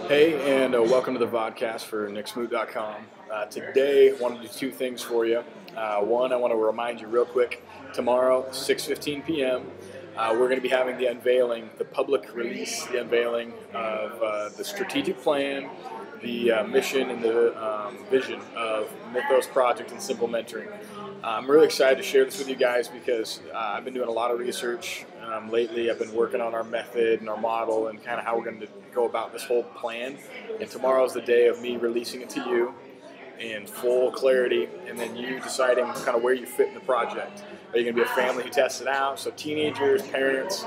Hey, and welcome to the vodcast for nicksmoot.com. Today, I want to do two things for you. One, I want to remind you real quick, tomorrow, 6:15 p.m., we're going to be having the unveiling, the public release, the unveiling of the strategic plan, the mission, and the vision of Mythos Project and Simple Mentoring. I'm really excited to share this with you guys because I've been doing a lot of research lately. I've been working on our method and our model and kind of how we're going to go about this whole plan. And tomorrow's the day of me releasing it to you in full clarity, and then you deciding kind of where you fit in the project. Are you going to be a family who tests it out? So teenagers, parents,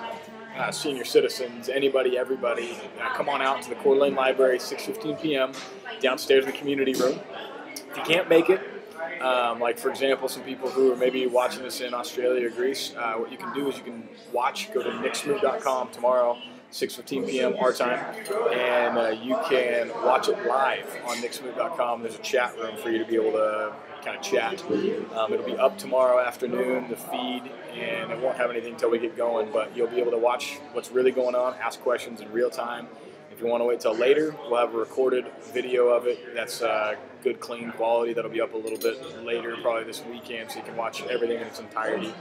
senior citizens, anybody, everybody, come on out to the Coeur d'Alene Library, 6:15 p.m., downstairs in the community room. If you can't make it, like for example, some people who are maybe watching this in Australia or Greece, what you can do is you can go to nicksmoot.com tomorrow, 6:15 p.m. our time, and you can watch it live on nicksmoot.com. There's a chat room for you to be able to kind of chat. It'll be up tomorrow afternoon, the feed, and it won't have anything until we get going, but you'll be able to watch what's really going on, ask questions in real time. If you want to wait till later, we'll have a recorded video of it that's good, clean quality. That'll be up a little bit later, probably this weekend, so you can watch everything in its entirety.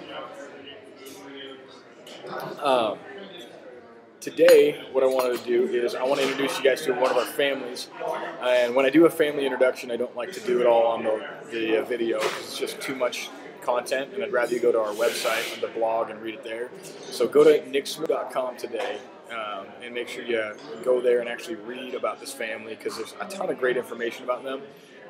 Today, what I wanted to do is I want to introduce you guys to one of our families. And when I do a family introduction, I don't like to do it all on the video because it's just too much content, and I'd rather you go to our website and the blog and read it there. So go to nicksmoot.com today. And make sure you go there and actually read about this family because there's a ton of great information about them.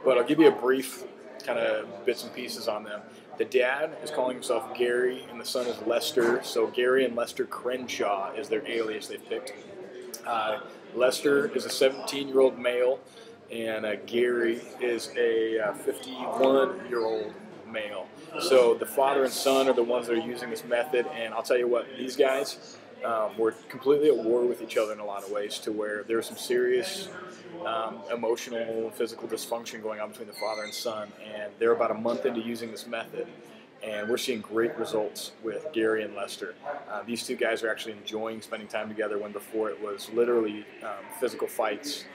But I'll give you a brief kind of bits and pieces on them. The dad is calling himself Gary, and the son is Lester. So Gary and Lester Crenshaw is their alias they've picked. Lester is a 17-year-old male, and Gary is a 51-year-old male. So the father and son are the ones that are using this method, and I'll tell you what, these guys were completely at war with each other in a lot of ways, to where there was some serious emotional and physical dysfunction going on between the father and son, and they're about a month into using this method, and we're seeing great results with Gary and Lester. These two guys are actually enjoying spending time together, when before it was literally physical fights,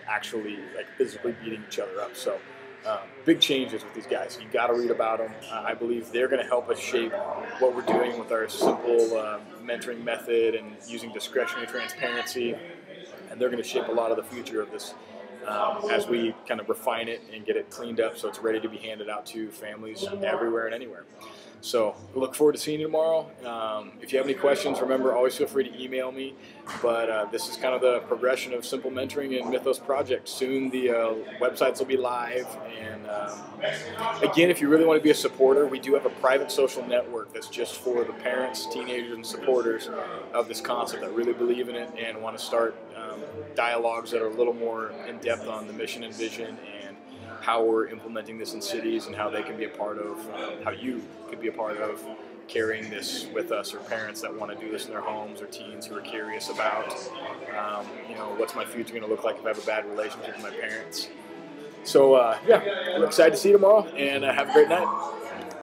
actually like physically beating each other up. So big changes with these guys. You got to read about them. I believe they're going to help us shape what we're doing with our simple mentoring method and using discretionary transparency. And they're going to shape a lot of the future of this as we kind of refine it and get it cleaned up so it's ready to be handed out to families everywhere and anywhere. So look forward to seeing you tomorrow. If you have any questions, remember, always feel free to email me. But this is kind of the progression of Simple Mentoring and Mythos Project. Soon the websites will be live. And again, if you really want to be a supporter, we do have a private social network that's just for the parents, teenagers, and supporters of this concept that really believe in it and want to start dialogues that are a little more in-depth on the mission and vision and how we're implementing this in cities and how they can be a part of, how you could be a part of carrying this with us, or parents that want to do this in their homes, or teens who are curious about, what's my future going to look like if I have a bad relationship with my parents. So, yeah, we're excited to see you tomorrow, and have a great night.